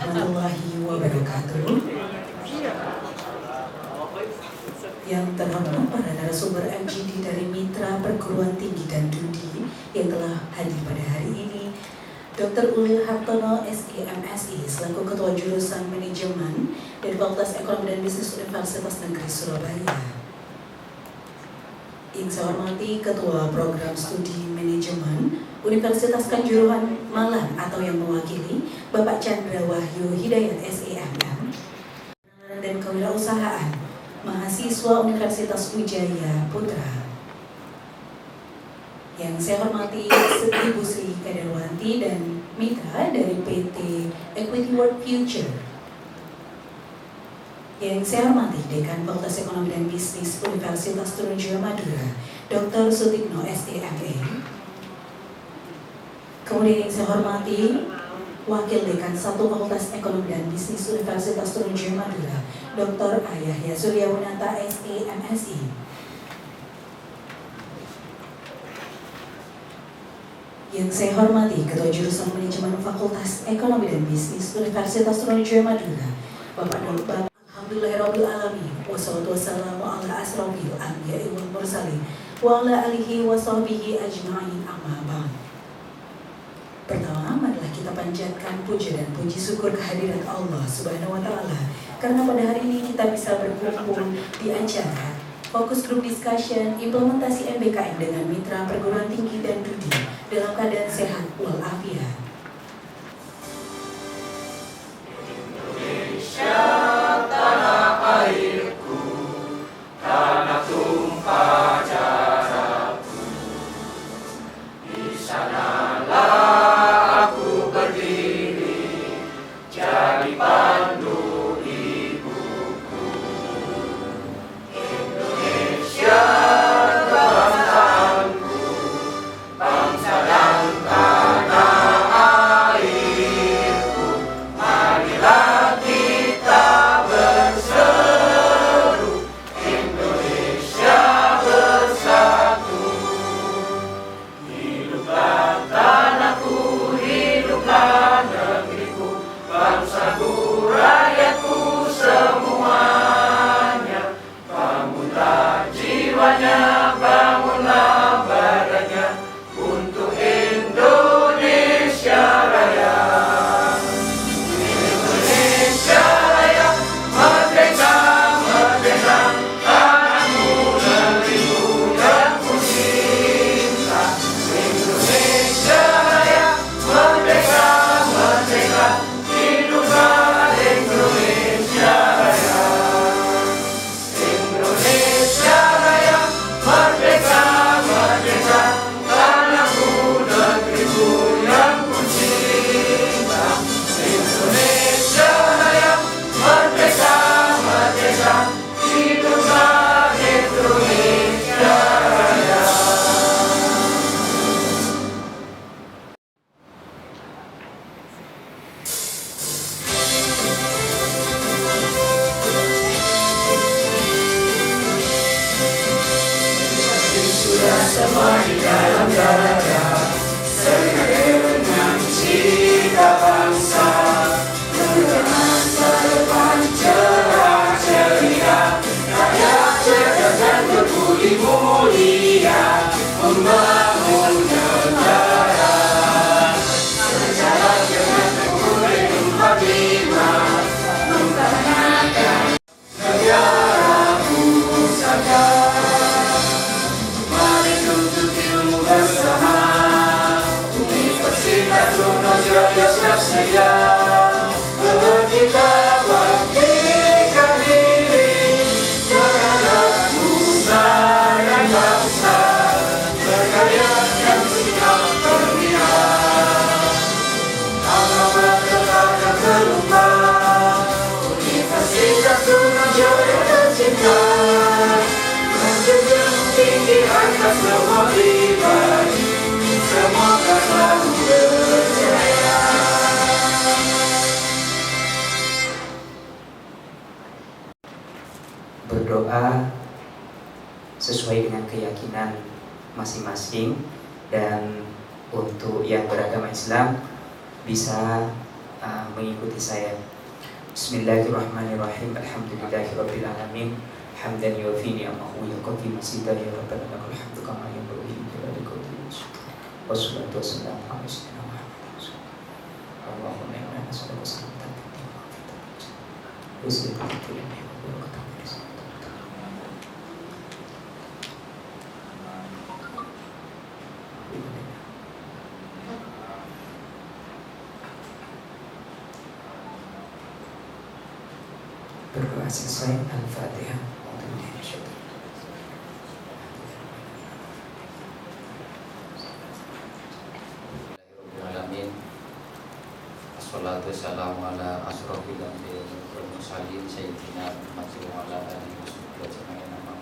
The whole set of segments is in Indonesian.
warahmatullahi wabarakatuh. Yang terhormat para narasumber MGD dari Mitra Perguruan Tinggi dan Studi yang telah hadir pada hari ini, Dr. Ulil Hartono, SEMSI, selaku Ketua Jurusan Manajemen dari Fakultas Ekonomi dan Bisnis Universitas Negeri Surabaya. Yang saya hormati Ketua Program Studi Manajemen Universitas Kanjuruhan Malang atau yang mewakili Bapak Chandra Wahyu Hidayat SEMM dan Kewirausahaan mahasiswa Universitas Wijaya Putra. Yang saya hormati Ibu Sri Kadarwanti dan Mitra dari PT Equity World Future. Yang saya hormati Dekan Fakultas Ekonomi dan Bisnis Universitas Trunojoyo Madura, Dr. Sutikno SEMA. Kemudian yang saya hormati Wakil Dekan 1 Fakultas Ekonomi dan Bisnis Universitas Trunojoyo Madura, Dr. Ayahya Suryawinata SEMSI. Yang saya hormati Ketua Jurusan Manajemen Fakultas Ekonomi dan Bisnis Universitas Trunojoyo Madura, Bapak Alhamdulillahirabbil alamin. Wassalatu wassalamu ala asrofil anbiya'i wal mursalin wa ala alihi wa sahbihi ajma'in, amma ba'd. Pertama, marilah kita panjatkan puja dan puji syukur kehadirat Allah Subhanahu wa taala karena pada hari ini kita bisa berkumpul di acara Fokus Group Discussion Implementasi MBKM dengan Mitra Perguruan Tinggi dan Studi dalam keadaan sehat walafiat. Indonesia tanah airku, tanah tumpah darahku, di sanalah aku berdiri, jadi pandu ibuku. Indonesia bangsaku, bangsa dan tanah airku, marilah kita berseru, Indonesia bersatu. Hiduplah tanahku, hiduplah negeriku, bangsaku, rakyatku semuanya. Bangunlah jiwanya, bangunlah badannya untuk Indonesia Raya. Indonesia Raya, merdeka, merdeka, tanahku, negeriku yang ku cinta. Indonesia Raya, merdeka, merdeka, hiduplah Indonesia Raya. Indonesia Raya, merdeka, merdeka, tanahku, negeriku yang ku cinta. Indonesia Raya, merdeka, merdeka, hiduplah Indonesia Raya. Sudah semua di dalam dada, dengan cita bangsa, dengan masa depan cerah ceria, rakyat cerdas dan berbudi mulia, membangun negara. Sejalan dengan Republik 45, mempertahankan negara pusaka. Mari tuntut ilmu bersama, Universitas Trunojoyo siap sedia. Kita bangkitkan diri terhadap nusa dan bangsa, berkarya dan tidak berpihak. Allah bergerak dan berlomba, Universitas Trunojoyo tercinta, menjunjung tinggi atas semua pribadi, semoga selalu berjaya. Berdoa sesuai dengan keyakinan masing-masing, dan untuk yang beragama Islam bisa mengikuti saya. Bismillahirrahmanirrahim. Alhamdulillahirabbil alamin. Hamdan yuwafi ni'amahu wa yuqaddi mazidah ya rabbana lakal hamdu kama yanbaghi li jalali wajhika. Wassalatu wassalamu ala sayyidina Muhammad. Allahumma inna nas'aluka salamatan fid din wa fid dunya. Bismillahirrahmanirrahim. Berdoa selesai Al-Fatihah. Alamin. Assalatu wassalamu ala asrofil anbiya'i wal mursalin sayyidina Muhammad wa ala alihi wasallam.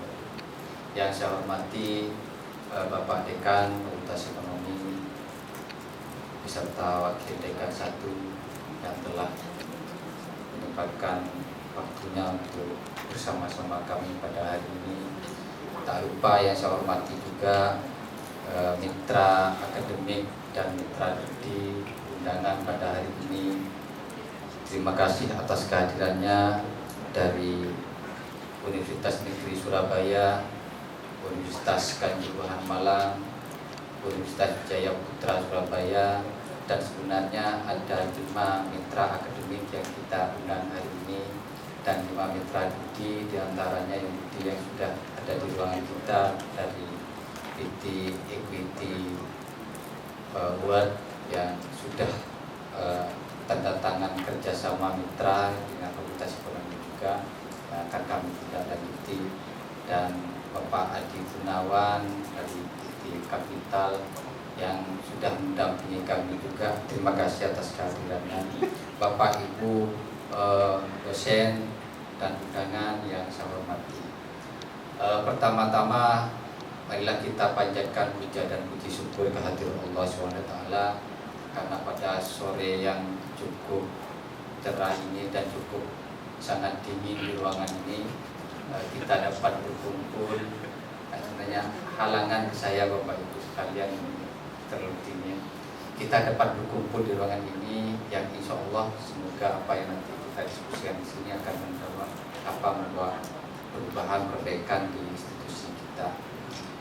Yang saya hormati Bapak Dekan Fakultas Ekonomi beserta Wakil Dekan 1 yang telah menyempatkan waktunya untuk bersama-sama kami pada hari ini. Tak lupa yang saya hormati juga mitra akademik dan mitra di undangan pada hari ini. Terima kasih atas kehadirannya dari Universitas Negeri Surabaya, Universitas Kanjuruhan Malang, Universitas Jaya Putra Surabaya, dan sebenarnya ada 5 mitra akademik yang kita undang hari ini dan 5 mitra studi, diantaranya yang sudah ada di ruangan kita dari PT Equity World yang sudah tanda tangan kerjasama mitra dengan Fakultas Ekonomi juga akan kami tidak lanjuti, dan Bapak Adi Gunawan dari PT Capital yang sudah mendampingi kami juga. Terima kasih atas kehadirannya. Bapak Ibu dosen dan undangan yang saya hormati. Pertama-tama marilah kita panjatkan puja dan puji syukur kehadirat Allah SWT karena pada sore yang cukup cerah ini dan cukup sangat dingin di ruangan ini kita dapat berkumpul. Sebenarnya halangan saya Bapak Ibu sekalian terlalu dingin. Kita dapat berkumpul di ruangan ini yang insya Allah semoga apa yang nanti kita diskusikan di sini akan membawa perubahan, perbaikan di institusi kita.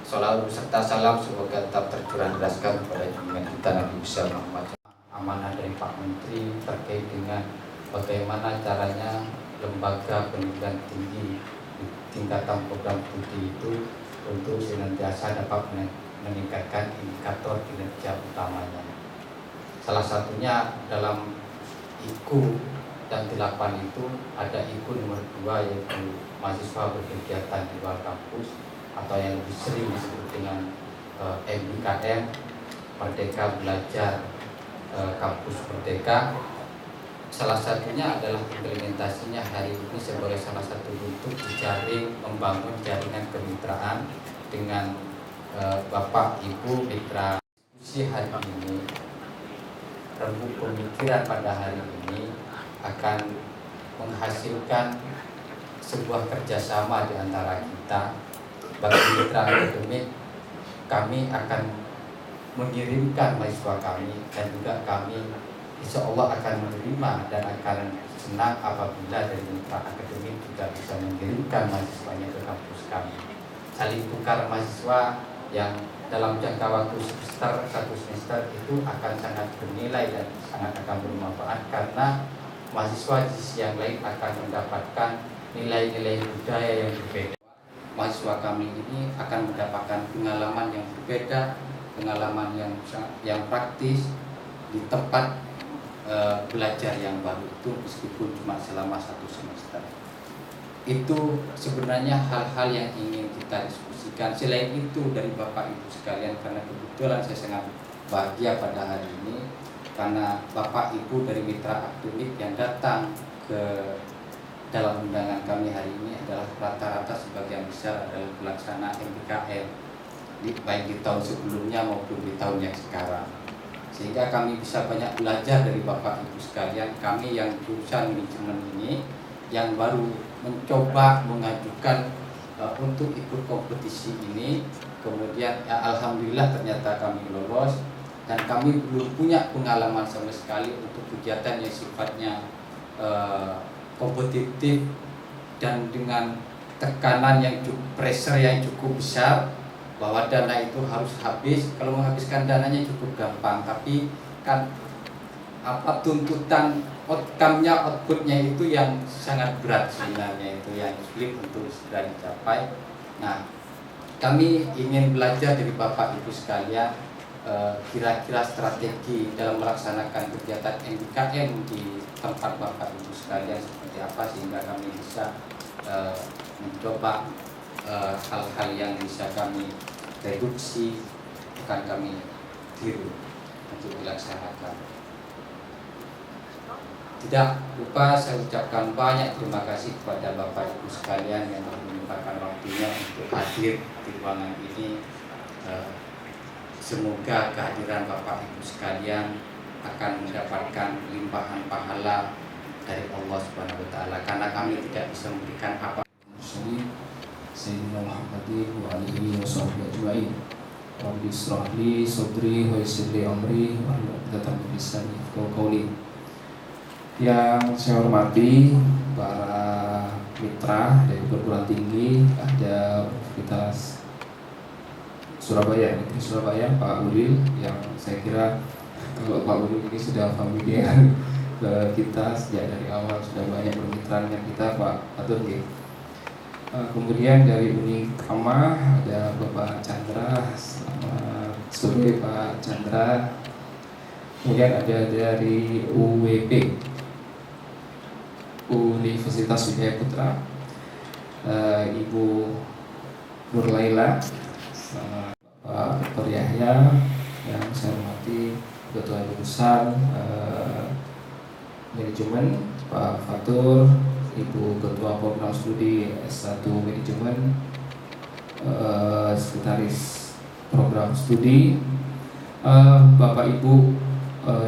Salawat beserta salam semoga tetap tercurah deraskan kepada junjungan kita Nabi besar Muhammad. Amanah dari Pak Menteri terkait dengan bagaimana caranya lembaga pendidikan tinggi di tingkatan program studi itu untuk senantiasa dapat meningkatkan indikator kinerja utamanya. Salah satunya dalam IKU dan 8 itu ada IKU nomor 2 yaitu mahasiswa berkegiatan di luar kampus atau yang lebih sering disebut dengan MBKM, Merdeka Belajar Kampus Merdeka. Salah satunya adalah implementasinya hari ini sebagai salah satu bentuk jejaring membangun jaringan kemitraan dengan Bapak Ibu mitra. Diskusi hari ini, rembuk pemikiran pada hari ini akan menghasilkan sebuah kerjasama di antara kita. Bagi mitra akademik, kami akan mengirimkan mahasiswa kami dan juga kami insya Allah akan menerima dan akan senang apabila dari mitra akademik juga bisa mengirimkan mahasiswanya ke kampus kami. Saling tukar mahasiswa yang dalam jangka waktu satu semester itu akan sangat bernilai dan sangat akan bermanfaat karena mahasiswa di sisi yang lain akan mendapatkan nilai-nilai budaya yang berbeda. Mahasiswa kami ini akan mendapatkan pengalaman yang berbeda, pengalaman yang praktis di tempat belajar yang baru itu meskipun cuma selama 1 semester. Itu sebenarnya hal-hal yang ingin kita diskusikan. Selain itu dari Bapak Ibu sekalian, karena kebetulan saya sangat bahagia pada hari ini karena Bapak Ibu dari mitra akademik yang datang ke dalam undangan kami hari ini adalah rata-rata sebagian besar adalah pelaksana MBKM baik di tahun sebelumnya maupun di tahun yang sekarang, sehingga kami bisa banyak belajar dari Bapak Ibu sekalian. Kami yang jurusan manajemen ini yang baru mencoba mengajukan untuk ikut kompetisi ini, kemudian ya, alhamdulillah ternyata kami lolos dan kami belum punya pengalaman sama sekali untuk kegiatan yang sifatnya kompetitif dan dengan tekanan yang pressure yang cukup besar, bahwa dana itu harus habis. Kalau menghabiskan dananya cukup gampang, tapi kan apa tuntutan outcome-nya, output-nya itu yang sangat berat sebenarnya, itu yang sulit untuk segera dicapai. Nah, kami ingin belajar dari Bapak Ibu sekalian kira-kira strategi dalam melaksanakan kegiatan MKM di tempat Bapak Ibu sekalian seperti apa, sehingga kami bisa mencoba hal-hal yang bisa kami reduksi, akan kami tiru untuk dilaksanakan. Tidak lupa saya ucapkan banyak terima kasih kepada Bapak Ibu sekalian yang menyempatkan waktunya untuk hadir di ruangan ini. Semoga kehadiran Bapak Ibu sekalian akan mendapatkan limpahan pahala dari Allah Subhanahu wa taala, karena kami tidak bisa memberikan apa. Sayyidina Muhammadin wa alihi wa sahbihi ajma'in. Rabbi israh li sadri wa yassir li amri wahlul 'uqdatam min lisani yafqahu qawli. Yang saya hormati para mitra dari perguruan tinggi, ada Universitas Surabaya, Negeri Surabaya, Pak Ulil, yang saya kira kalau Pak Ulil ini sudah familiar ke kita sejak dari awal, sudah banyak bermitra dengan kita, Pak Atur. Kemudian dari Uni Kama ada Bapak Chandra, selamat sore Pak Chandra. Kemudian ada dari UWP, Universitas Wijaya Putra, Ibu Nurlaila, Pak Dr. Yahya, yang saya hormati Ketua Jurusan Manajemen Pak Fatur, Ibu Ketua Program Studi S1 Manajemen, Sekretaris Program Studi, Bapak Ibu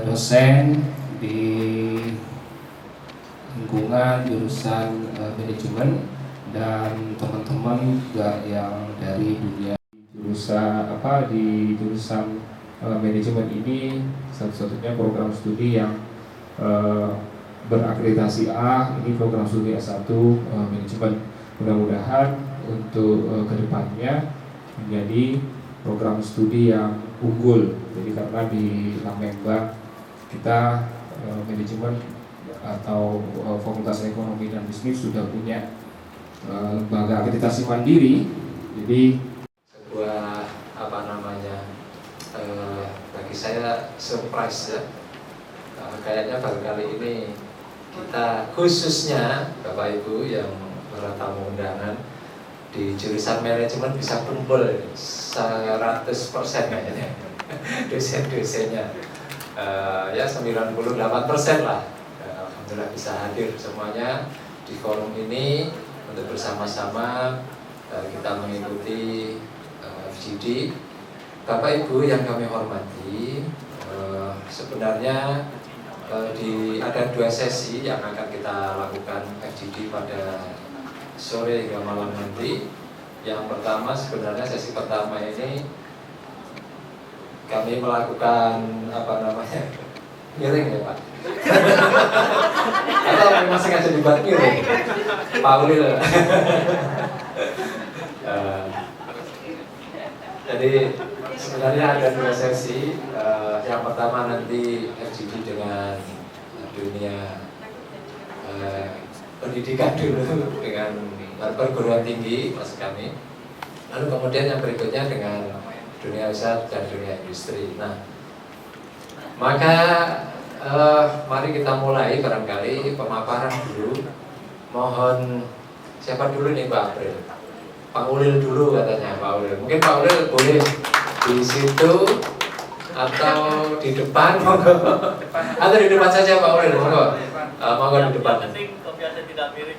dosen di lingkungan jurusan manajemen, dan teman-teman juga yang dari dunia jurusan di jurusan manajemen ini, satu-satunya program studi yang berakreditasi A, ini program studi S1 manajemen. Mudah-mudahan untuk kedepannya menjadi program studi yang unggul. Jadi karena di Lamembang kita manajemen atau Fakultas Ekonomi dan Bisnis sudah punya lembaga akreditasi mandiri. Jadi sebuah bagi saya surprise ya. Kayaknya baru kali ini kita khususnya Bapak Ibu yang para tamu undangan di jurusan manajemen bisa kumpul 100% kayaknya dosen-dosennya, ya 98% lah. Alhamdulillah bisa hadir semuanya di forum ini untuk bersama-sama kita mengikuti FGD. Bapak Ibu yang kami hormati, sebenarnya ada 2 sesi yang akan kita lakukan FGD pada sore hingga malam nanti. Yang pertama, sebenarnya sesi pertama ini kami melakukan miring ya Pak? Atau memang sengaja dibuat miring? Pak Ulil. Jadi sebenarnya ada 2 sesi. Yang pertama nanti FGD dengan dunia pendidikan dulu, dengan perguruan tinggi maksud kami. Lalu kemudian yang berikutnya dengan dunia usaha dan dunia industri. Nah, maka mari kita mulai barangkali pemaparan dulu. Mohon siapa dulu nih Pak April? Pak Ulil dulu katanya, Pak Ulil. Mungkin Pak Ulil boleh di situ atau di depan, monggo. Atau di depan saja Pak Ulil, monggo. Monggo di depan. Biasa tidak miring.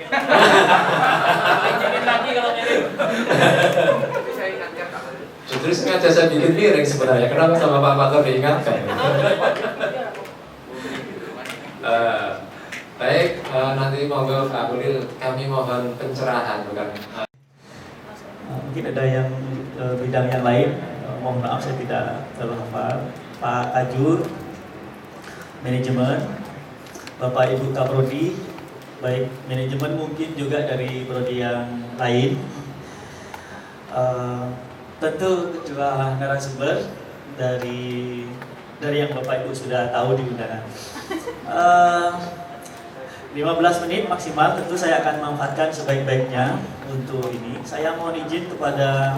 Ingin lagi kalau miring. Justru sengaja saya bikin miring sebenarnya. Kenapa sama Pak Fatur diingatkan? Baik, nanti monggo Pak Ulil, kami mohon pencerahan bukan. Mungkin ada yang bidang yang lain, mohon maaf saya tidak terlalu hafal. Pak Kajur, manajemen, Bapak Ibu Kaprodi, baik manajemen mungkin juga dari prodi yang lain. Tentu kedua narasumber dari yang Bapak Ibu sudah tahu di undangan. 15 menit maksimal, tentu saya akan manfaatkan sebaik-baiknya untuk ini. Saya mohon izin kepada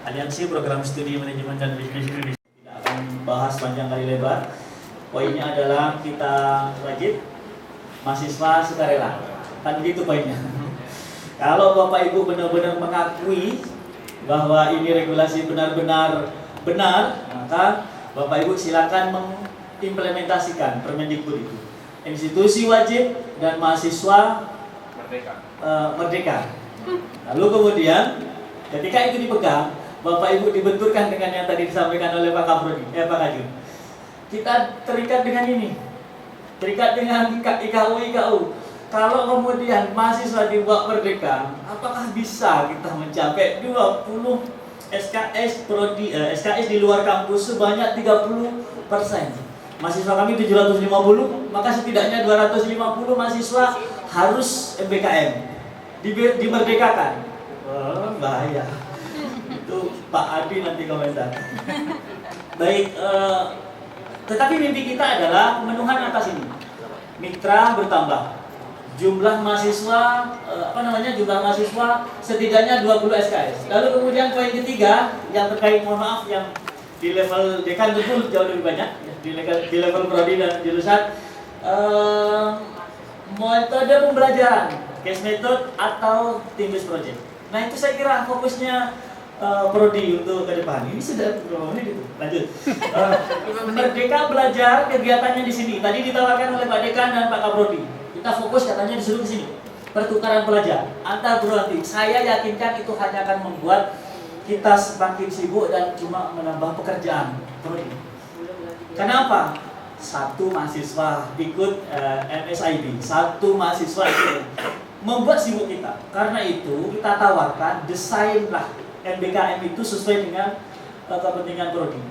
Aliansi Program Studi Manajemen dan Bisnis Indonesia. Tidak akan bahas panjang kali lebar. Poinnya adalah kita wajib mahasiswa sukarela. Kan begitu poinnya. Kalau Bapak Ibu benar-benar mengakui bahwa ini regulasi benar-benar benar, maka Bapak Ibu silakan mengimplementasikan Permendikbud itu. Institusi wajib dan mahasiswa merdeka. Lalu kemudian ketika itu dipegang, Bapak Ibu dibenturkan dengan yang tadi disampaikan oleh Pak Kaprodi, Pak Kajun. Kita terikat dengan ini, terikat dengan IKU. Kalau kemudian mahasiswa dibuat merdeka, apakah bisa kita mencapai 20 SKS prodi SKS di luar kampus sebanyak 30%? Mahasiswa kami 750, maka setidaknya 250 mahasiswa harus MBKM dimerdekakan. Bahaya. Itu Pak Adi nanti komentar. Baik, tetapi mimpi kita adalah pemenuhan atas ini. Mitra bertambah. Jumlah mahasiswa jumlah mahasiswa setidaknya 20 SKS. Lalu kemudian poin ketiga yang terkait, mohon maaf, yang di level dekan tentu jauh lebih banyak, di level prodi dan jurusan, metode pembelajaran, case method atau team based project. Nah, itu saya kira fokusnya prodi untuk ke depan. Ini sudah berapa menit itu? Lanjut. Merdeka belajar kegiatannya di sini. Tadi ditawarkan oleh Pak Dekan dan Pak Kaprodi. Kita fokus katanya disuruh ke sini. Pertukaran pelajar antar berarti. Saya yakinkan itu hanya akan membuat kita semakin sibuk dan cuma menambah pekerjaan prodi. Kenapa? Satu mahasiswa ikut MSIB, satu mahasiswa ikut membuat sibuk kita. Karena itu kita tawarkan desainlah MBKM itu sesuai dengan kepentingan prodi.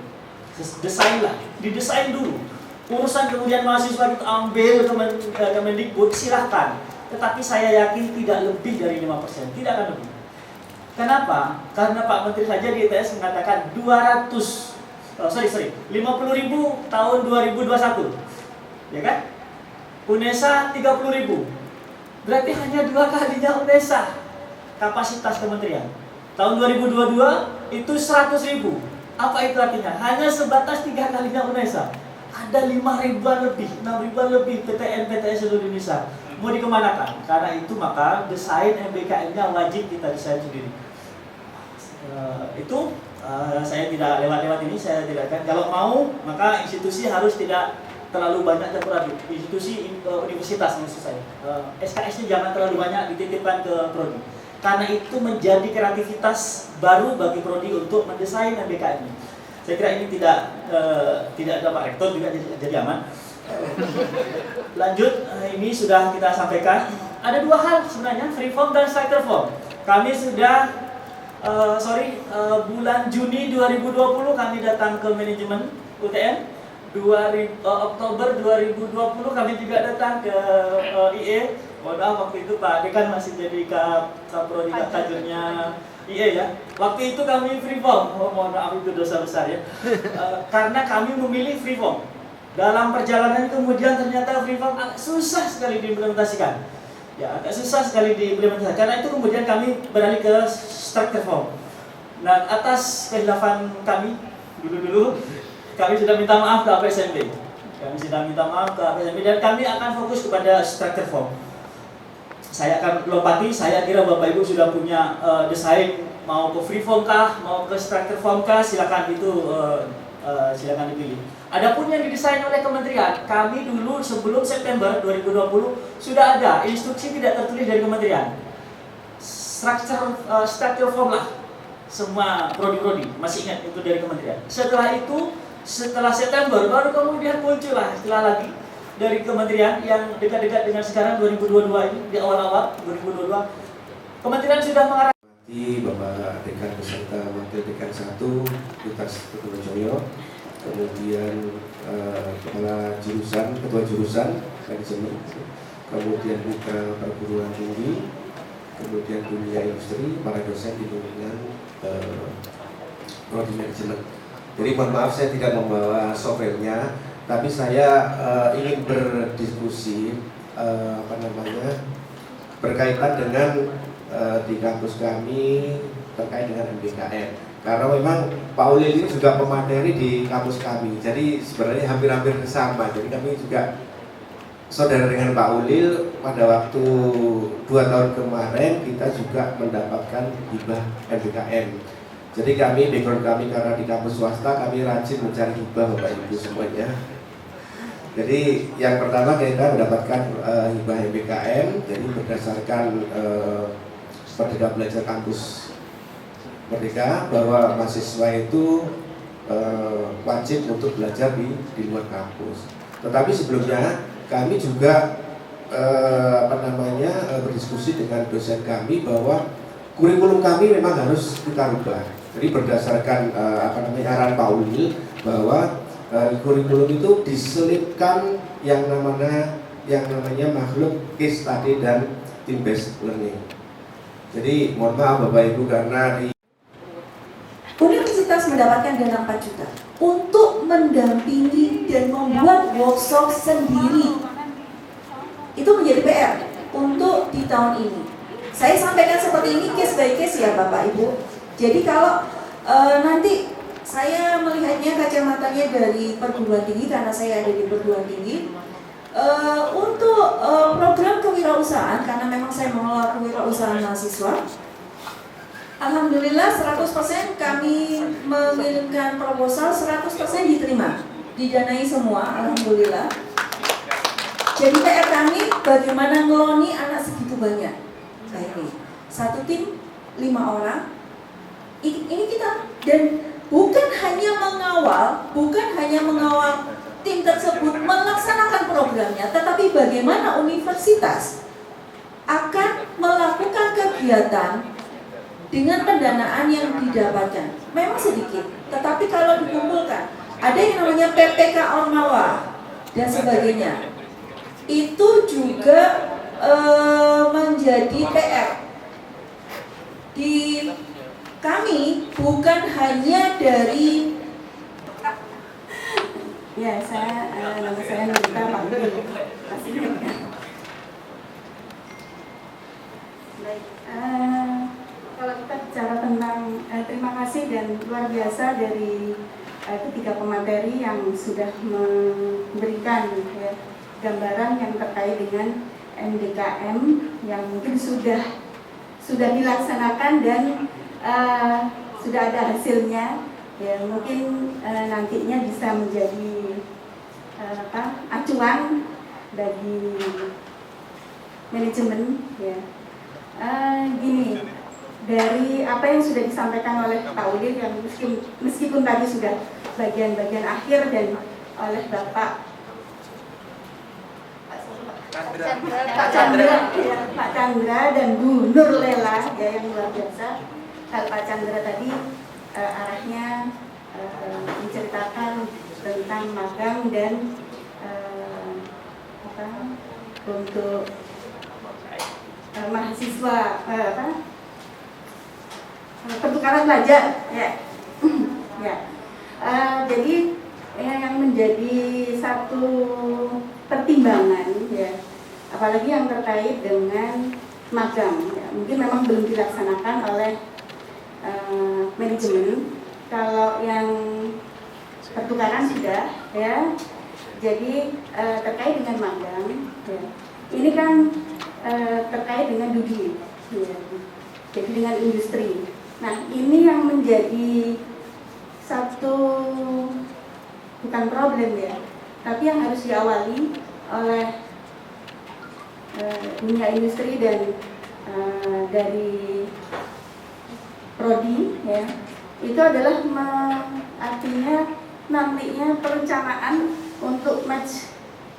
Desainlah, didesain dulu. Urusan kemudian mahasiswa itu ambil Kemendikbud, silahkan. Tetapi saya yakin tidak lebih dari 5%, tidak akan lebih. Kenapa? Karena Pak Menteri saja di ITS mengatakan 50.000 tahun 2021, ya kan? UNESA 30.000, berarti hanya 2 kalinya UNESA kapasitas kementerian. Tahun 2022 itu 100.000. Apa itu artinya? Hanya sebatas 3 kalinya UNESA. Ada 5.000-an lebih, 6.000-an lebih PTN-PTN seluruh Indonesia. Mau dikemanakan? Karena itu maka desain MBKM-nya wajib kita desain sendiri. Saya tidak lewat-lewat ini, saya tidak akan. Kalau mau, maka institusi harus tidak terlalu banyak terpadu. Institusi universitas maksud saya. SKS-nya jangan terlalu banyak dititipkan ke prodi. Karena itu menjadi kreativitas baru bagi prodi untuk mendesain MBKM ini. Saya kira ini tidak ada Pak Rektor juga jadi aman. Lanjut, ini sudah kita sampaikan. Ada 2 hal sebenarnya, free form dan structure form. Kami sudah bulan Juni 2020 kami datang ke manajemen UTM. Oktober 2020 kami juga datang ke IE. Mohon maaf, waktu itu Pak Dekan masih jadi kaprodi tajurnya IE ya. Waktu itu kami free form. Mohon maaf, itu dosa besar ya. Karena kami memilih free form. Dalam perjalanan kemudian ternyata free form agak susah sekali diimplementasikan. Ya, agak susah sekali diimplementasikan. Karena itu kemudian kami beralih ke structure form. Nah, atas kehilafan kami dulu kami sudah minta maaf ke APSMB. Dan kami akan fokus kepada structure form. Saya akan lompati, saya kira Bapak Ibu sudah punya desain, mau ke free form kah, mau ke structure form kah, silakan itu silakan dipilih. Adapun yang didesain oleh kementerian, kami dulu sebelum September 2020 sudah ada instruksi tidak tertulis dari kementerian. Structure form lah semua prodi-prodi, masih ingat itu dari kementerian. Setelah September baru kemudian muncullah istilah lagi dari kementerian yang dekat-dekat dengan sekarang 2022 ini, di awal-awal 2022 kementerian sudah mengarahkan Bapak Dekan beserta Wakil Dekan 1 Lukas Kutojoyo, kemudian kepala jurusan, ketua jurusan manajemen, kemudian mitra perguruan tinggi, kemudian dunia industri, para dosen di lingkungan prodi manajemen. Jadi mohon maaf saya tidak membawa softwarenya, tapi saya ingin berdiskusi berkaitan dengan di kampus kami terkait dengan MBKM. Karena memang Pak Ulil ini juga pemateri di kampus kami, jadi sebenarnya hampir-hampir sama. Jadi kami juga saudara dengan Pak Ulil. Pada waktu 2 tahun kemarin kita juga mendapatkan hibah MBKM. Jadi kami, background kami karena di kampus swasta, kami rajin mencari hibah Bapak Ibu semuanya. Jadi yang pertama kita mendapatkan hibah MBKM, jadi berdasarkan Merdeka Belajar Kampus Merdeka bahwa mahasiswa itu wajib untuk belajar di luar kampus. Tetapi sebelumnya kami juga berdiskusi dengan dosen kami bahwa kurikulum kami memang harus kita rubah. Jadi berdasarkan arahan Pak Ulil bahwa kurikulum itu diselipkan yang namanya makhluk case study dan team based learning. Jadi mohon maaf Bapak Ibu karena di Universitas mendapatkan dana 4 juta untuk mendampingi dan membuat workshop sendiri. Itu menjadi PR untuk di tahun ini. Saya sampaikan seperti ini case by case ya Bapak Ibu. Jadi kalau nanti saya melihatnya kacamatanya dari perguruan tinggi karena saya ada di perguruan tinggi. Untuk program kewirausahaan karena memang saya mengelola kewirausahaan mahasiswa. Alhamdulillah 100% kami mengirimkan proposal, 100% diterima, didanai semua, alhamdulillah. Jadi PR kami bagaimana ngeloni anak segitu banyak. Kayak ini, satu tim 5 orang. Ini kita dan bukan hanya mengawal tim tersebut melaksanakan programnya, tetapi bagaimana universitas akan melakukan kegiatan dengan pendanaan yang didapatkan. Memang sedikit, tetapi kalau dikumpulkan, ada yang namanya PPK Ormawa dan sebagainya. Itu juga menjadi PR di kami, bukan hanya dari ya nama saya Nurita Pak Ulil. Baik, kalau kita bicara tentang terima kasih dan luar biasa dari ketiga pemateri yang sudah memberikan gambaran yang terkait dengan MBKM yang mungkin sudah dilaksanakan dan sudah ada hasilnya, ya mungkin nantinya bisa menjadi acuan bagi manajemen ya. Gini, dari apa yang sudah disampaikan oleh Pak Ulil yang meskipun tadi sudah bagian-bagian akhir dan oleh Bapak Pak Chandra dan Bu Nurlela ya, yang luar biasa. Kalau Pak Chandra tadi arahnya menceritakan tentang magang dan untuk mahasiswa pertukaran pelajar ya. Ya. Jadi yang menjadi satu pertimbangan ya, apalagi yang terkait dengan magang ya, mungkin memang belum dilaksanakan oleh manajemen. Kalau yang pertukaran sudah ya. Jadi terkait dengan magang ya, ini kan terkait dengan dunia ya. Jadi dengan industri. Nah, ini yang menjadi satu bukan problem ya, tapi yang harus diawali oleh dunia industri dan dari prodi ya, itu adalah artinya nantinya perencanaan untuk match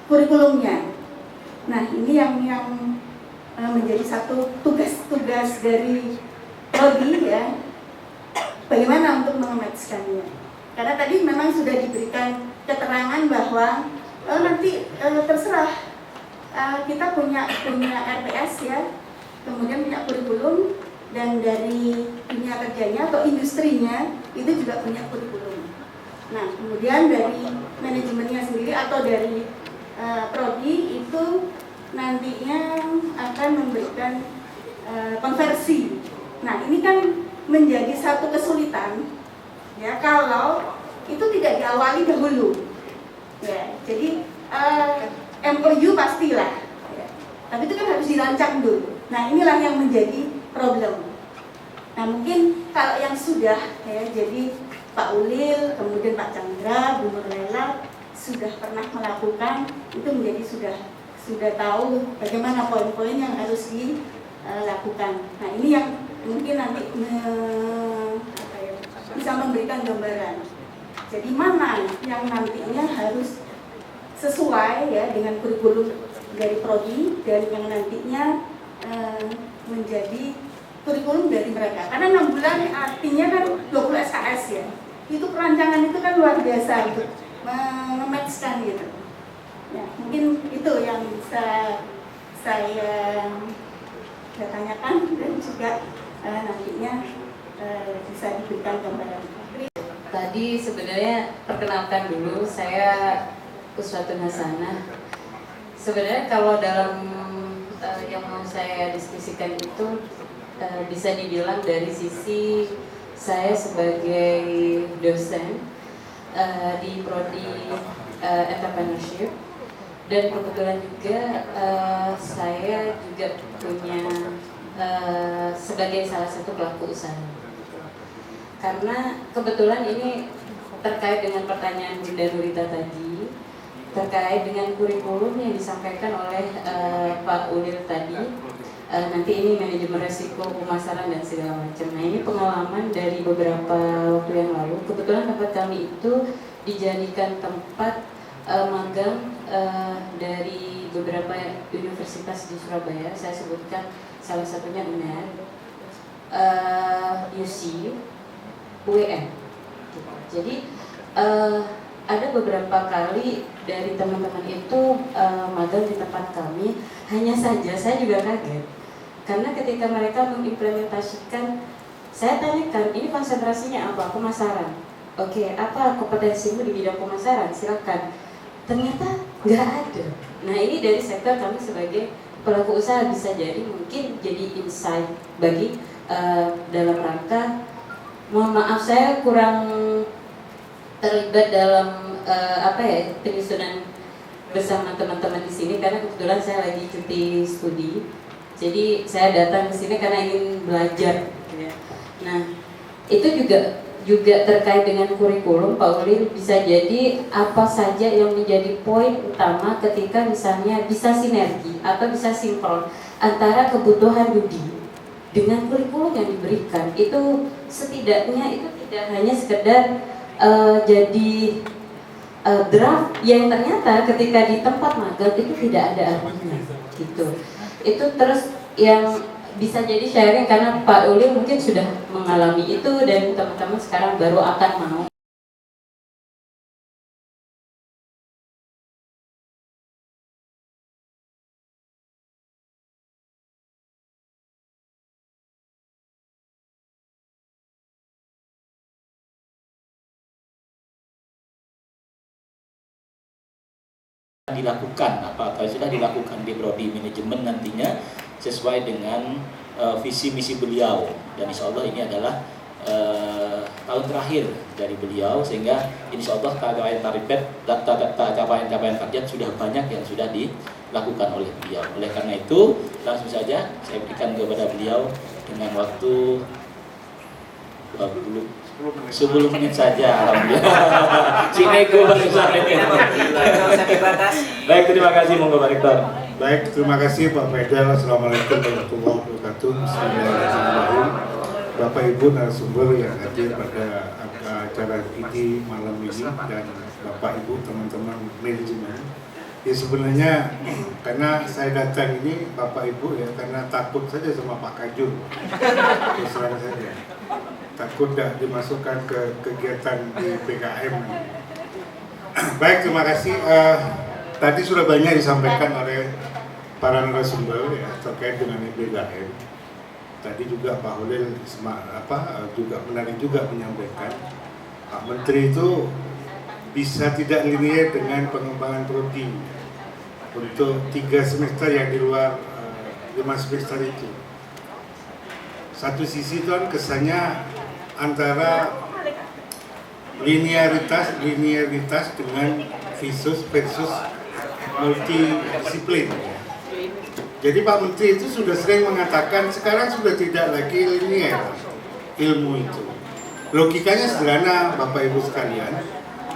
kurikulumnya. Nah, ini yang menjadi satu tugas dari prodi ya, bagaimana untuk mengematchkannya. Karena tadi memang sudah diberikan keterangan bahwa nanti terserah kita punya RTS ya, kemudian punya kurikulum, dan dari dunia kerjanya atau industrinya itu juga punya kurikulum. Nah, kemudian dari manajemennya sendiri atau dari prodi itu nantinya akan memberikan konversi. Nah, ini kan menjadi satu kesulitan ya kalau itu tidak diawali dahulu. Ya, jadi MOU pastilah, ya. Tapi itu kan harus dirancang dulu. Nah, inilah yang menjadi problem. Nah, mungkin kalau yang sudah ya, jadi Pak Ulil, kemudian Pak Chandra, Bu Nurlela sudah pernah melakukan, itu menjadi sudah tahu bagaimana poin-poin yang harus dilakukan. Nah, ini yang mungkin nanti bisa memberikan gambaran. Jadi mana yang nantinya harus sesuai ya dengan kurikulum dari prodi dan yang nantinya menjadi kurikulum dari mereka. Karena 6 bulan artinya kan 20 SKS ya. Itu perancangan itu kan luar biasa untuk mematchkan gitu. Ya, mungkin itu yang bisa saya tanyakan dan juga nantinya bisa diberikan gambaran. Tadi sebenarnya perkenalkan dulu, saya Uswatun Hasanah. Sebenarnya kalau dalam yang mau saya diskusikan itu bisa dibilang dari sisi saya sebagai dosen di prodi entrepreneurship, dan kebetulan juga saya juga punya sebagai salah satu pelaku usaha. Karena kebetulan ini terkait dengan pertanyaan Bunda Nurita tadi, terkait dengan kurikulum yang disampaikan oleh Pak Ulil tadi. Nanti ini manajemen resiko pemasaran dan segala macam. Nah, ini pengalaman dari beberapa waktu yang lalu. Kebetulan tempat kami itu dijadikan tempat magang dari beberapa universitas di Surabaya. Saya sebutkan salah satunya UNER, UC, UEN. Jadi ada beberapa kali dari teman-teman itu magang di tempat kami. Hanya saja saya juga kaget karena ketika mereka mengimplementasikan, saya tanyakan ini konsentrasinya apa? Pemasaran. Oke, apa kompetensimu di bidang pemasaran? Silakan. Ternyata nggak ada. Nah, ini dari sektor kami sebagai pelaku usaha bisa jadi mungkin jadi insight bagi dalam rangka, mohon maaf saya kurang terlibat dalam penyusunan bersama teman-teman di sini karena kebetulan saya lagi cuti studi. Jadi saya datang ke sini karena ingin belajar. Nah, itu juga terkait dengan kurikulum, Pak Ulil, bisa jadi apa saja yang menjadi poin utama ketika misalnya bisa sinergi atau bisa sinkron antara kebutuhan Dudi dengan kurikulum yang diberikan. Itu setidaknya itu tidak hanya sekedar jadi draft yang ternyata ketika di tempat magang itu tidak ada artinya gitu. Itu terus yang bisa jadi sharing karena Pak Ulil mungkin sudah mengalami itu dan teman-teman sekarang baru akan mau. Dilakukan apa sudah dilakukan di prodi manajemen nantinya sesuai dengan visi misi beliau, dan insya Allah ini adalah tahun terakhir dari beliau sehingga insya Allah capaian target sudah banyak yang sudah dilakukan oleh beliau. Oleh karena itu langsung saja saya berikan kepada beliau dengan waktu 10 menit saja, alhamdulillah. Si Nego besar ini. Baik, terima kasih, monggo Pak Rektor. Baik, terima kasih Pak Faisal. Assalamualaikum warahmatullahi wabarakatuh. Bismillahirrahmanirrahim. Bapak Ibu narasumber yang hadir pada acara ini malam ini dan Bapak Ibu teman-teman manajemen. Ya sebenarnya karena saya datang ini Bapak Ibu ya karena takut saja sama Pak Kajur. Terus terang saja. takut tidak dimasukkan ke kegiatan di PKM. Baik, terima kasih. Tadi sudah banyak disampaikan oleh para narasumber ya, terkait dengan PKM. Tadi juga Pak Holil juga menarik juga menyampaikan Pak Menteri itu bisa tidak linear dengan pengembangan prodi untuk 3 semester yang di luar 5 semester itu. Satu sisi itu kan kesannya antara linearitas dengan versus multidisiplin. Jadi Pak Menteri itu sudah sering mengatakan sekarang sudah tidak lagi linear ilmu itu. Logikanya sederhana Bapak Ibu sekalian,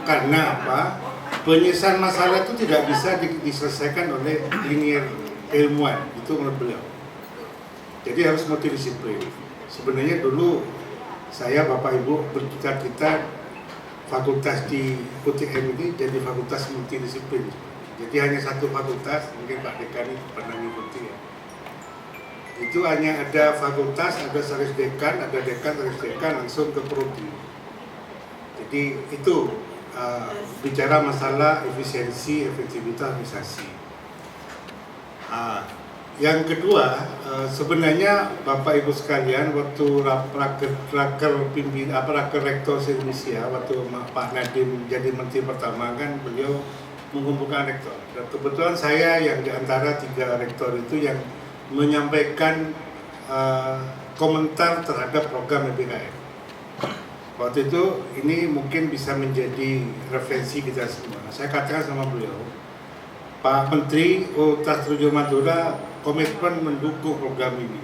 karena apa? Penyelesaian masalah itu tidak bisa diselesaikan oleh linear ilmuwan, itu menurut beliau. Jadi harus multidisiplin. Sebenarnya dulu saya Bapak Ibu bercita-cita fakultas di UTM ini jadi fakultas multidisiplin. Jadi hanya satu fakultas, mungkin Pak Dekan pernah mengikuti ya. Itu hanya ada fakultas, ada sekretaris dekan, ada dekan, sekretaris dekan langsung ke prodi. Jadi itu bicara masalah efisiensi, efektivitas organisasi. Yang kedua, sebenarnya Bapak Ibu sekalian, waktu raker rektor Indonesia, waktu Pak Nadiem jadi menteri pertama kan beliau mengumpulkan rektor. Dan kebetulan saya yang diantara 3 rektor itu yang menyampaikan komentar terhadap program PKM. Waktu itu ini mungkin bisa menjadi referensi kita semua. Saya katakan sama beliau, Pak Menteri Universitas Trujo Madura komitmen mendukung program ini.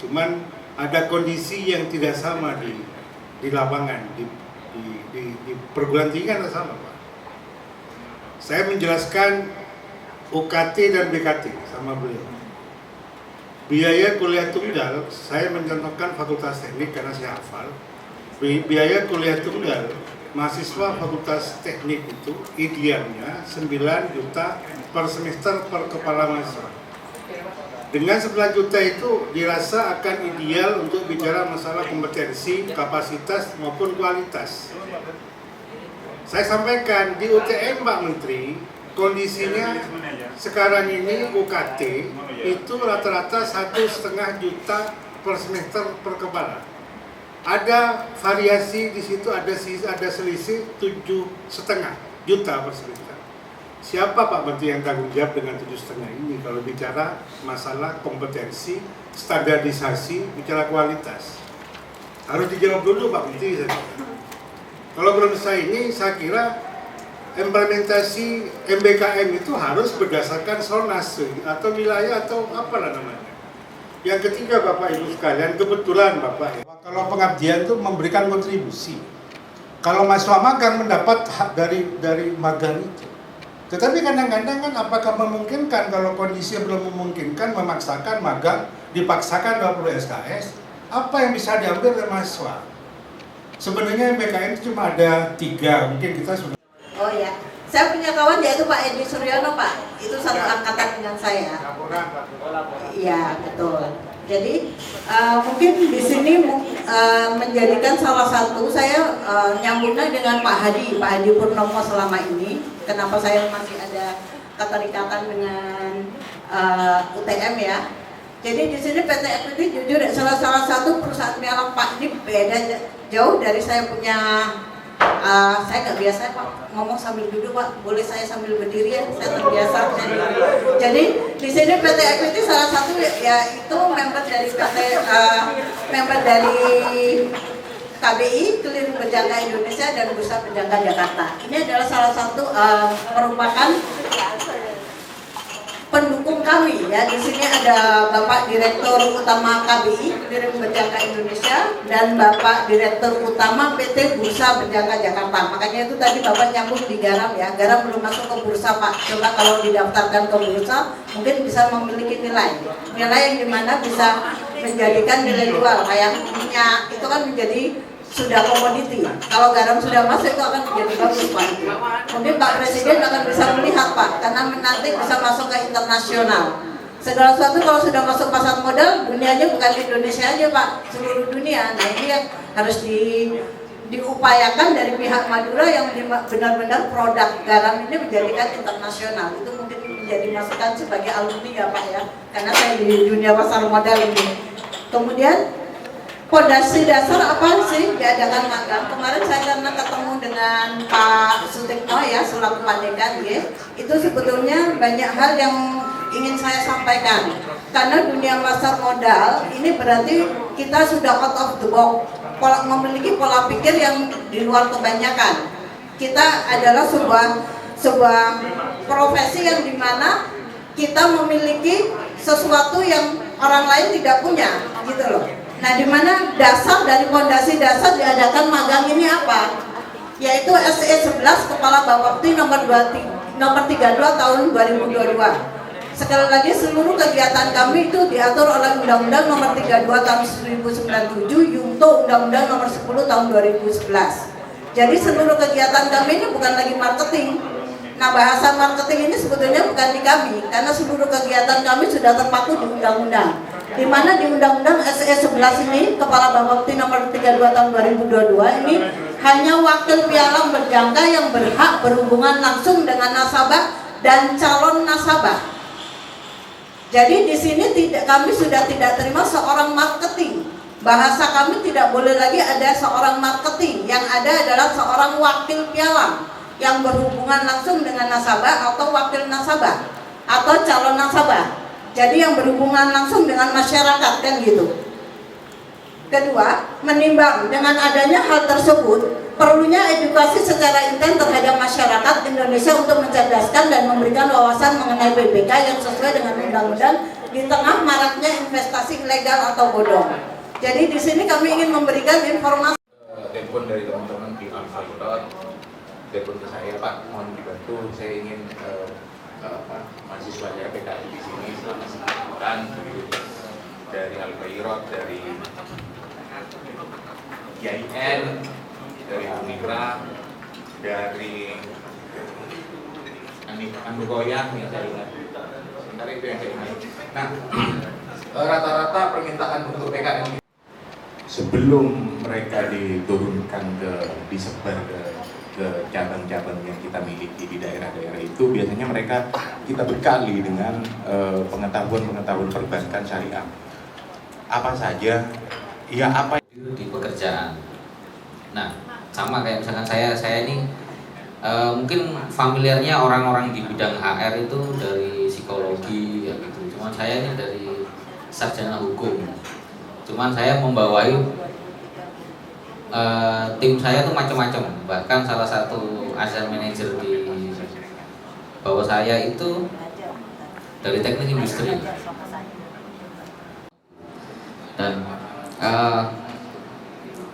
Cuman ada kondisi yang tidak sama di lapangan, di perguruan tinggi kan sama Pak. Saya menjelaskan UKT dan BKT sama beliau. Biaya kuliah tunggal, saya mencontohkan Fakultas Teknik karena saya hafal. Biaya kuliah tunggal mahasiswa Fakultas Teknik itu idealnya 9 juta per semester per kepala mahasiswa. Dengan 9 juta itu dirasa akan ideal untuk bicara masalah kompetensi, kapasitas maupun kualitas. Saya sampaikan di UTM Pak Menteri, kondisinya sekarang ini UKT itu rata-rata 1,5 juta per semester per kepala. Ada variasi di situ, ada selisih 7,5 juta per semester. Siapa Pak Menteri yang tanggung jawab dengan 7,5 ini kalau bicara masalah kompetensi, standarisasi, bicara kualitas? Harus dijawab dulu Pak Menteri. Kalau belum selesai ini, saya kira implementasi MBKM itu harus berdasarkan zonase atau wilayah atau apalah namanya. Yang ketiga Bapak Ibu sekalian, kebetulan Bapak, kalau pengabdian itu memberikan kontribusi. Kalau mahasiswa magang mendapat hak dari magang itu. Tetapi kadang-kadang kan apakah memungkinkan kalau kondisi belum memungkinkan memaksakan magang, dipaksakan 20 SKS, apa yang bisa diambil oleh mahasiswa? Sebenarnya MBKM itu cuma ada 3, mungkin kita sudah. Oh ya, saya punya kawan yaitu Pak Edi Suryono Pak, itu satu angkatan dengan saya. Iya betul. Jadi mungkin di sini menjadikan salah satu saya nyambungnya dengan Pak Hadi Purnomo selama ini. Kenapa saya masih ada keterikatan dengan UTM ya? Jadi di sini PT Equity jujur salah satu perusahaan piala Pak ini beda jauh dari saya punya. Saya nggak biasa Pak ngomong sambil duduk Pak, boleh saya sambil berdiri ya, saya terbiasa. Jadi di sini PT Equity salah satu ya itu member dari KBI, Keliling Berjangka Indonesia dan Bursa Berjangka Jakarta. Ini adalah salah satu merupakan pendukung kami ya. Di sini ada Bapak Direktur Utama KBI, Keliling Berjangka Indonesia, dan Bapak Direktur Utama PT Bursa Berjangka Jakarta. Makanya itu tadi Bapak nyambung di Garam ya. Garam belum masuk ke bursa Pak. Coba kalau didaftarkan ke bursa, mungkin bisa memiliki nilai yang dimana bisa menjadikan nilai jual. Kayak minyak itu kan menjadi sudah komoditi. Kalau garam sudah masuk itu akan menjadi bagus Pak. Mungkin Pak Presiden akan bisa melihat Pak, karena nanti bisa masuk ke internasional. Segala sesuatu kalau sudah masuk pasar modal, dunianya bukan Indonesia aja Pak, seluruh dunia. Nah ini yang harus diupayakan dari pihak Madura yang benar-benar produk garam ini menjadikan internasional. Itu mungkin menjadi masukan sebagai alumni ya Pak ya, karena saya di dunia pasar modal ini. Kemudian fondasi dasar apa sih diadakan magang? Kemarin saya karena ketemu dengan Pak Sutikno ya selaku Pandekan ya, itu sebetulnya banyak hal yang ingin saya sampaikan. Karena dunia pasar modal ini berarti kita sudah out of the box, memiliki pola pikir yang di luar kebanyakan. Kita adalah sebuah profesi yang dimana kita memiliki sesuatu yang orang lain tidak punya, gitu loh. Nah, dimana dasar dari fondasi dasar diadakan magang ini apa? Yaitu SE 11 Kepala Bapepti nomor 32 tahun 2022. Sekali lagi seluruh kegiatan kami itu diatur oleh Undang-Undang nomor 32 tahun 1997, Yungto Undang-Undang nomor 10 tahun 2011. Jadi seluruh kegiatan kami ini bukan lagi marketing. Nah, bahasa marketing ini sebetulnya bukan di kami, karena seluruh kegiatan kami sudah terpaku di undang-undang. Di mana di undang-undang SE 11 ini, Kepala Bapepti nomor 32 tahun 2022 ini hanya wakil pialang berjangka yang berhak berhubungan langsung dengan nasabah dan calon nasabah. Jadi di sini kami sudah tidak terima seorang marketing. Bahasa kami tidak boleh lagi ada seorang marketing, yang ada adalah seorang wakil pialang yang berhubungan langsung dengan nasabah atau wakil nasabah atau calon nasabah. Jadi yang berhubungan langsung dengan masyarakat kan gitu. Kedua, menimbang dengan adanya hal tersebut perlunya edukasi secara intens terhadap masyarakat Indonesia untuk mencerdaskan dan memberikan wawasan mengenai PBK yang sesuai dengan undang-undang di tengah maraknya investasi ilegal atau bodong. Jadi di sini kami ingin memberikan informasi. Telepon dari teman-teman di Alfa telepon ke saya, Pak, mohon dibantu, saya ingin mahasiswanya PKI di sini selama sebulan dari Al-Bayrot, dari IAIN, dari Unira, dari Anugoyang yang saya ingat. Sebentar itu yang saya ingat. Nah, rata-rata permintaan untuk PKI sebelum mereka diturunkan disebar ke cabang-cabang yang kita miliki di daerah-daerah itu, biasanya mereka kita bekali dengan pengetahuan perbankan syariah. Apa saja, ya apa di pekerjaan. Nah, sama kayak misalkan saya ini mungkin familiarnya orang-orang di bidang HR itu dari psikologi ya gitu. Cuman saya ini dari sarjana hukum. Cuman saya membawai tim saya tuh macam-macam. Bahkan salah satu asset manager di bawah saya itu dari teknik industri. Dan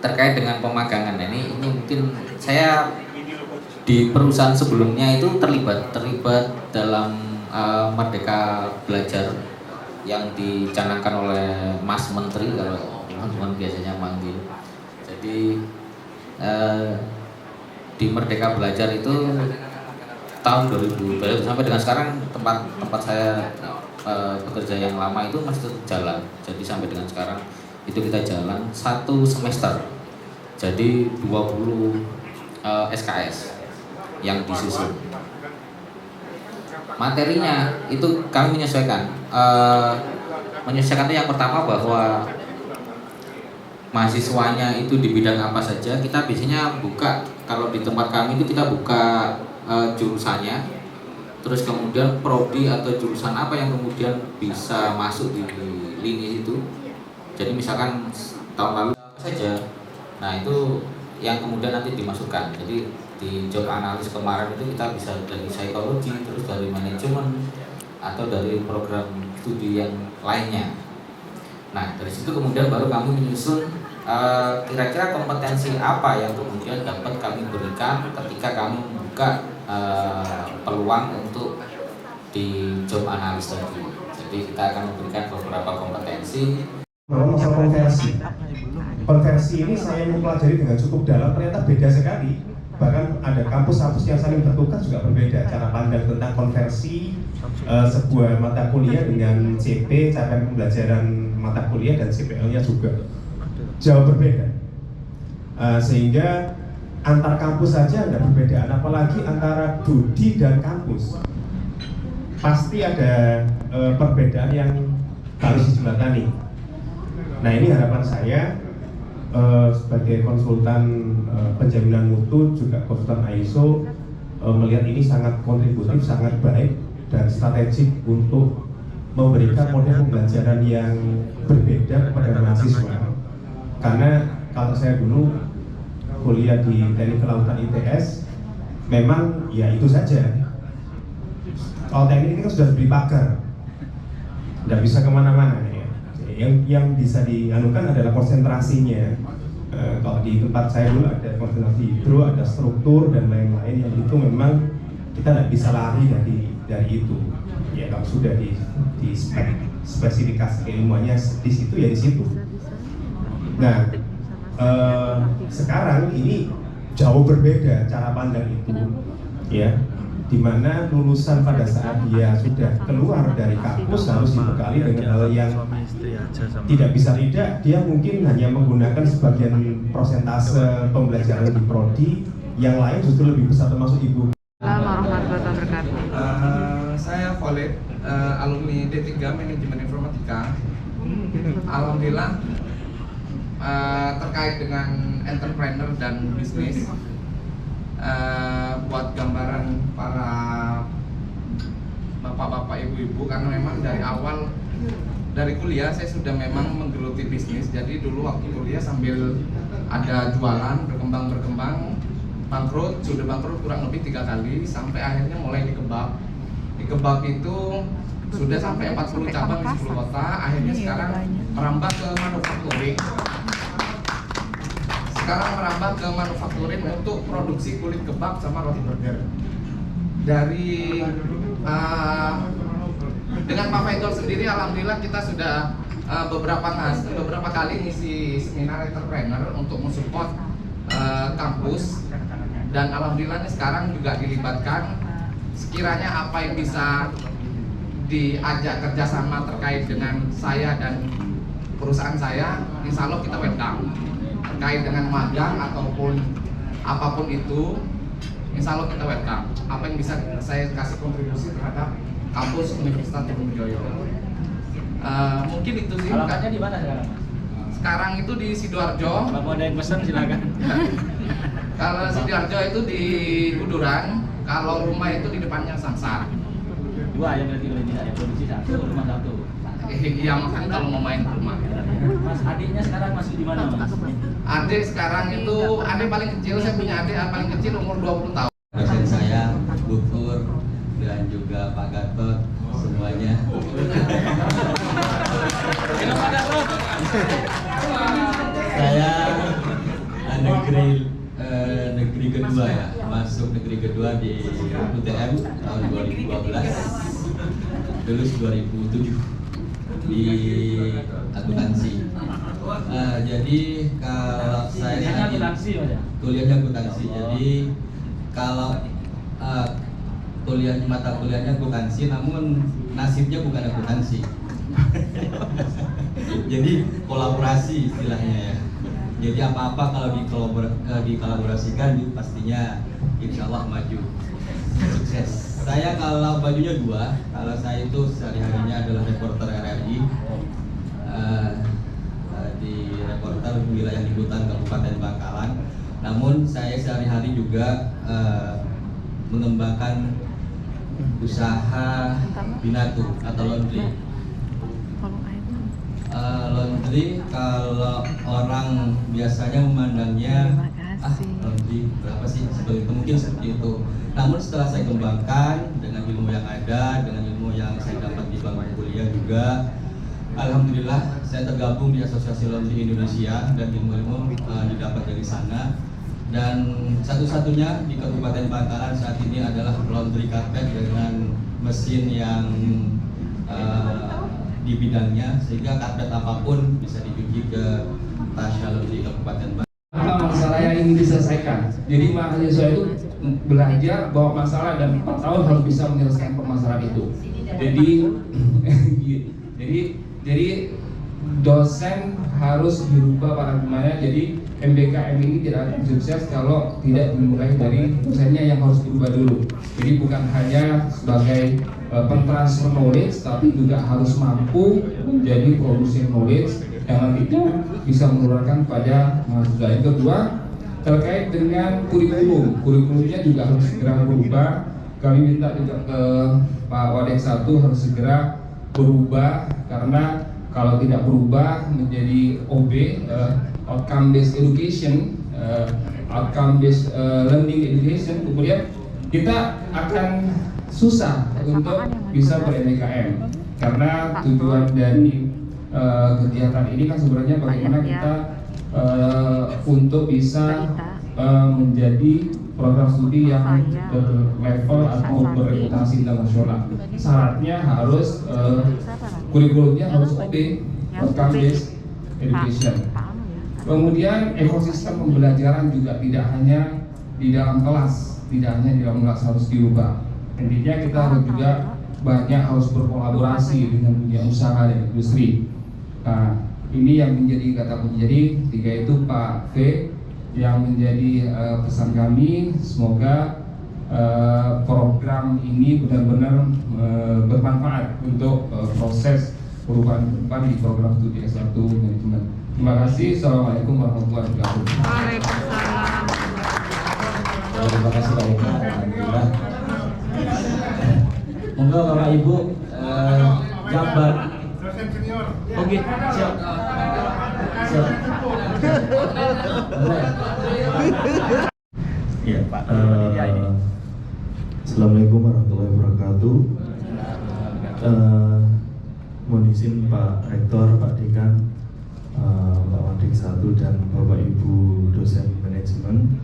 terkait dengan pemagangan ini mungkin saya di perusahaan sebelumnya itu terlibat dalam Merdeka Belajar yang dicanangkan oleh Mas Menteri, kalau teman-teman biasanya manggil. Jadi di Merdeka Belajar itu tahun 2000 sampai dengan sekarang tempat saya bekerja yang lama itu masih tetap jalan. Jadi sampai dengan sekarang itu kita jalan 1 semester. Jadi 20 SKS yang disusun. Materinya itu kami menyesuaikan. Menyesuaikan itu yang pertama bahwa mahasiswanya itu di bidang apa saja. Kita biasanya buka, kalau di tempat kami itu kita buka jurusannya, terus kemudian prodi atau jurusan apa yang kemudian bisa masuk di lini itu. Jadi misalkan tahun lalu saja, nah itu yang kemudian nanti dimasukkan. Jadi di job analis kemarin itu kita bisa dari psikologi, terus dari manajemen, atau dari program studi yang lainnya. Nah dari situ kemudian baru kami menyusun kira-kira kompetensi apa yang kemudian dapat kami berikan ketika kami membuka peluang untuk di job analis tadi. Jadi kita akan memberikan beberapa kompetensi. Masalah konversi ini saya mempelajari dengan cukup dalam, ternyata beda sekali. Bahkan ada kampus-kampus yang saling bertukar juga berbeda cara pandang tentang konversi sebuah mata kuliah dengan CP, cara pembelajaran mata kuliah dan CPL-nya juga jauh berbeda. Sehingga antar kampus saja ada perbedaan, apalagi antara prodi dan kampus. Pasti ada perbedaan yang harus dijembatani. Nah, ini harapan saya sebagai konsultan penjaminan mutu, juga konsultan ISO, melihat ini sangat kontributif, sangat baik dan strategik untuk memberikan model pembelajaran yang berbeda kepada mahasiswa. Karena kalau saya dulu kuliah di Teknik Kelautan ITS, memang ya itu saja. Kalau teknik ini kan sudah diberi pagar, nggak bisa kemana-mana ya. Yang bisa dianukan adalah konsentrasinya. Kalau di tempat saya dulu ada konsentrasi hidro, ada struktur dan lain-lain yang itu memang kita nggak bisa lari dari itu. Ya kalau sudah di spesifikasi keilmuannya di situ ya di situ. Nah, sekarang ini jauh berbeda cara pandang itu, ya. Dimana lulusan pada saat dia sudah keluar dari kampus harus dibekali dengan hal yang tidak bisa tidak, dia mungkin hanya menggunakan sebagian prosentase pembelajaran di prodi, yang lain justru lebih besar, termasuk ibu. Saya Khalid, alumni D3 Manajemen Informatika. Alhamdulillah terkait dengan entrepreneur dan bisnis, buat gambaran para bapak-bapak, ibu-ibu, karena memang dari awal dari kuliah saya sudah memang menggeluti bisnis. Jadi dulu waktu kuliah sambil ada jualan, berkembang, bangkrut, sudah bangkrut kurang lebih 3 kali, sampai akhirnya mulai dikebab. Dikebab itu sudah sampai 40 cabang di 10 kota, akhirnya sekarang merambah ke manufacturing. Untuk produksi kulit kebab sama roti burger. Dari dengan Pak Faidol sendiri, alhamdulillah kita sudah beberapa kali ngisi seminar entrepreneur untuk mensupport kampus, dan alhamdulillah sekarang juga dilibatkan. Sekiranya apa yang bisa diajak kerjasama terkait dengan saya dan perusahaan saya, insya Allah kita welcome. Terkait dengan magang ataupun apapun itu, insya Allah kita welcome. Apa yang bisa saya kasih kontribusi terhadap kampus Universitas Diponegoro. Mungkin itu sih. Alamatnya di mana sekarang? Sekarang itu di Sidoarjo. Kalau mau ada yang pesan silakan. Kalau Sidoarjo itu di Kuduran, kalau rumah itu di depannya Sangsar. 2 ya berarti kalau tidak ya, produksi 1, rumah 1. Iya, makanya kalau mau main ke rumah. Mas, adiknya sekarang masih di mana, Mas? Adik sekarang itu, adik paling kecil, saya punya adik paling kecil umur 20 tahun. Dosen saya, Bu Pur, dan juga Pak Gatot, semuanya. Saya negeri kedua ya, masuk negeri kedua di UTM tahun 2012, lulus 2007 di akuntansi. Jadi kalau saya kuliahnya akuntansi, jadi kalau mata kuliahnya akuntansi, namun nasibnya bukan akuntansi. Jadi kolaborasi istilahnya ya. Jadi apa-apa kalau dikolaborasikan pastinya insya Allah maju, sukses. Saya kalau bajunya 2, kalau saya itu sehari-harinya adalah reporter RRI, di reporter wilayah liputan Kabupaten Bangkalan. Namun saya sehari-hari juga mengembangkan usaha binatu atau laundry. Laundry kalau orang biasanya memandangnya laundry berapa sih, seperti itu, mungkin seperti itu. Namun setelah saya kembangkan dengan ilmu yang ada, dengan ilmu yang saya dapat di bangku kuliah juga, alhamdulillah saya tergabung di Asosiasi Laundry Indonesia dan ilmu-ilmu didapat dari sana. Dan satu-satunya di Kabupaten Bangkalan saat ini adalah laundry karpet dengan mesin yang di bidangnya, sehingga karpet apapun bisa dicuci ke Tasya Laundry Kabupaten Bangkalan. Apa masalah yang ingin diselesaikan? Jadi mahasiswa itu belajar bahwa masalah dan 4 tahun harus bisa menyelesaikan permasalahan itu. Jadi dosen harus dirubah paradigmanya. Jadi MBKM ini tidak akan sukses kalau tidak dimulai dari dosennya yang harus berubah dulu. Jadi bukan hanya sebagai pentransfer knowledge, tapi juga harus mampu menjadi produsen knowledge yang nantinya bisa menularkan pada mahasiswa. Yang kedua, terkait dengan kurikulumnya juga harus segera berubah. Kami minta juga ke Pak Wadek 1 harus segera berubah, karena kalau tidak berubah menjadi OB, outcome based education, outcome based learning education, kemudian kita akan susah untuk bisa ber-MBKM, karena tujuan dari kegiatan ini kan sebenarnya bagaimana kita untuk bisa menjadi program studi yang berlevel atau berreputasi internasional. Syaratnya harus kurikulumnya harus OB, outcome based education. Kemudian ekosistem pembelajaran juga tidak hanya di dalam kelas, harus diubah. Intinya kita harus juga banyak harus berkolaborasi dengan dunia usaha dan industri. Nah, ini yang menjadi kata kunci. Jadi 3 itu Pak V yang menjadi pesan kami. Semoga program ini benar-benar bermanfaat untuk proses perubahan ke depan di program studi S1 manajemen. Terima kasih. Assalamualaikum warahmatullahi wabarakatuh. Waalaikumsalam. Terima kasih banyak. Alhamdulillah. Monggo Bapak Ibu gambar. Oke, siap. Ya, Assalamualaikum warahmatullahi wabarakatuh. Mohon izin Pak Rektor, Pak Dekan, Pak Wadek 1 dan Bapak Ibu dosen manajemen.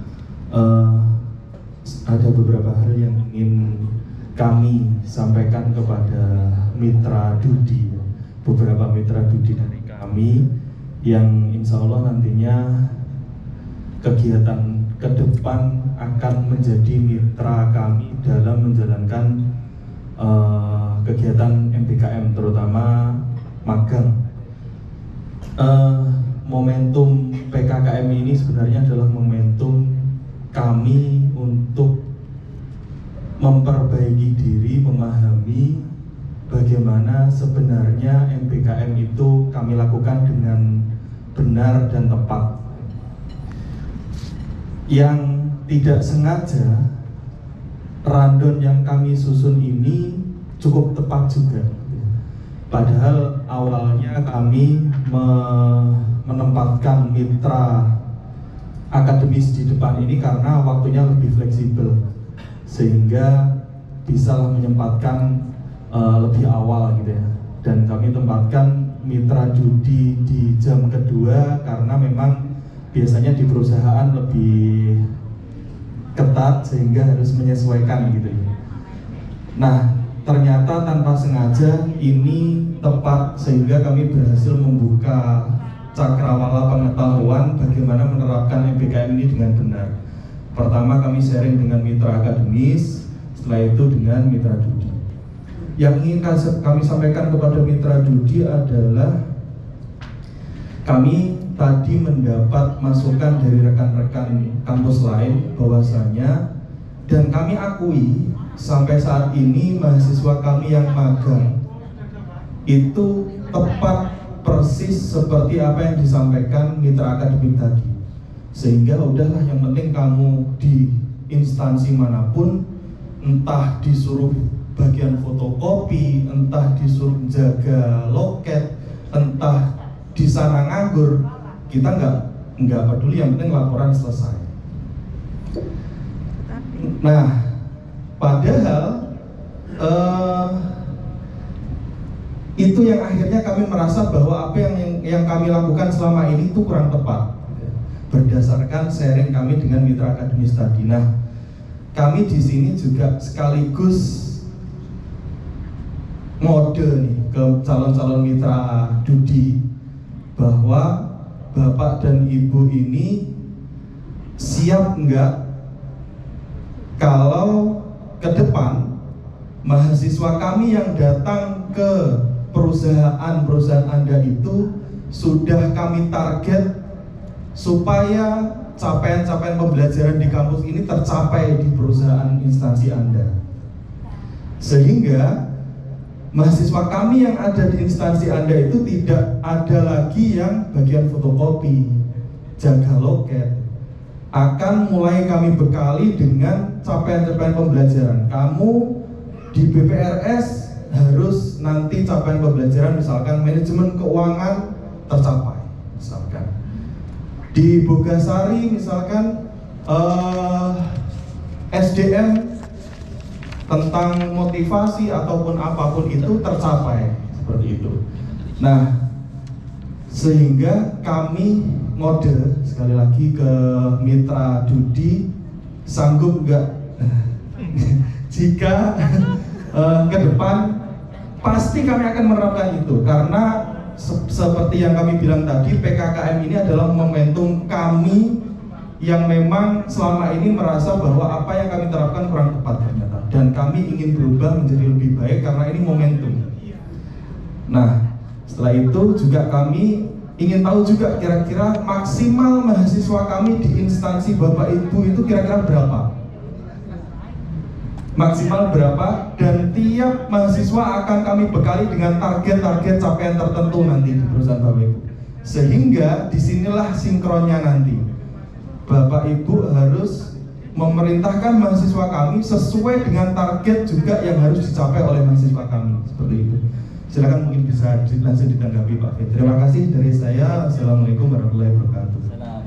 Ada beberapa hal yang ingin kami sampaikan kepada mitra Dudi, beberapa mitra Dudi dari kami yang insya Allah nantinya kegiatan ke depan akan menjadi mitra kami dalam menjalankan kegiatan MBKM, terutama magang. Momentum PKKM ini sebenarnya adalah momentum kami untuk memperbaiki diri, memahami bagaimana sebenarnya MBKM itu kami lakukan dengan benar dan tepat. Yang tidak sengaja, random yang kami susun ini cukup tepat juga. Padahal awalnya kami menempatkan mitra akademis di depan ini karena waktunya lebih fleksibel, sehingga bisa menyempatkan lebih awal gitu ya. Dan kami tempatkan mitra judi di jam kedua karena memang biasanya di perusahaan lebih ketat sehingga harus menyesuaikan gitu ya. Nah, ternyata tanpa sengaja ini tepat sehingga kami berhasil membuka cakrawala pengetahuan bagaimana menerapkan MBKM ini dengan benar. Pertama kami sharing dengan mitra akademis, setelah itu dengan mitra judi. Yang ingin kami sampaikan kepada mitra judi adalah kami tadi mendapat masukan dari rekan-rekan kampus lain bahwasanya, dan kami akui sampai saat ini mahasiswa kami yang magang itu tepat persis seperti apa yang disampaikan mitra akademik tadi. Sehingga udahlah, yang penting kamu di instansi manapun, entah disuruh bagian fotokopi, entah disuruh jaga loket, entah di sana nganggur, kita nggak peduli, yang penting laporan selesai. Nah, padahal itu yang akhirnya kami merasa bahwa apa yang kami lakukan selama ini itu kurang tepat berdasarkan sharing kami dengan mitra akademis tadi. Nah, kami di sini juga sekaligus mode nih ke calon-calon mitra Dudi bahwa Bapak dan Ibu ini siap enggak kalau ke depan mahasiswa kami yang datang ke perusahaan Anda itu sudah kami target supaya capaian-capaian pembelajaran di kampus ini tercapai di perusahaan instansi Anda. Sehingga mahasiswa kami yang ada di instansi Anda itu tidak ada lagi yang bagian fotokopi, jaga loket. Akan mulai kami bekali dengan capaian-capaian pembelajaran. Kamu di BPRS harus nanti capaian pembelajaran misalkan manajemen keuangan tercapai, misalkan di Bogasari misalkan SDM tentang motivasi ataupun apapun itu tercapai seperti itu. Nah, sehingga kami ngode sekali lagi ke Mitra Dudi, sanggup nggak jika ke depan pasti kami akan menerapkan itu, karena seperti yang kami bilang tadi, PKKM ini adalah momentum kami yang memang selama ini merasa bahwa apa yang kami terapkan kurang tepat ternyata, dan kami ingin berubah menjadi lebih baik karena ini momentum. Nah, setelah itu juga kami ingin tahu juga kira-kira maksimal mahasiswa kami di instansi Bapak Ibu itu kira-kira berapa? Maksimal berapa, dan tiap mahasiswa akan kami bekali dengan target-target capaian tertentu nanti di perusahaan Bapak Ibu. Sehingga disinilah sinkronnya nanti. Bapak Ibu harus memerintahkan mahasiswa kami sesuai dengan target juga yang harus dicapai oleh mahasiswa kami. Seperti itu. Silakan mungkin bisa langsung ditanggapi Pak Fit. Terima kasih dari saya. Assalamualaikum warahmatullahi wabarakatuh.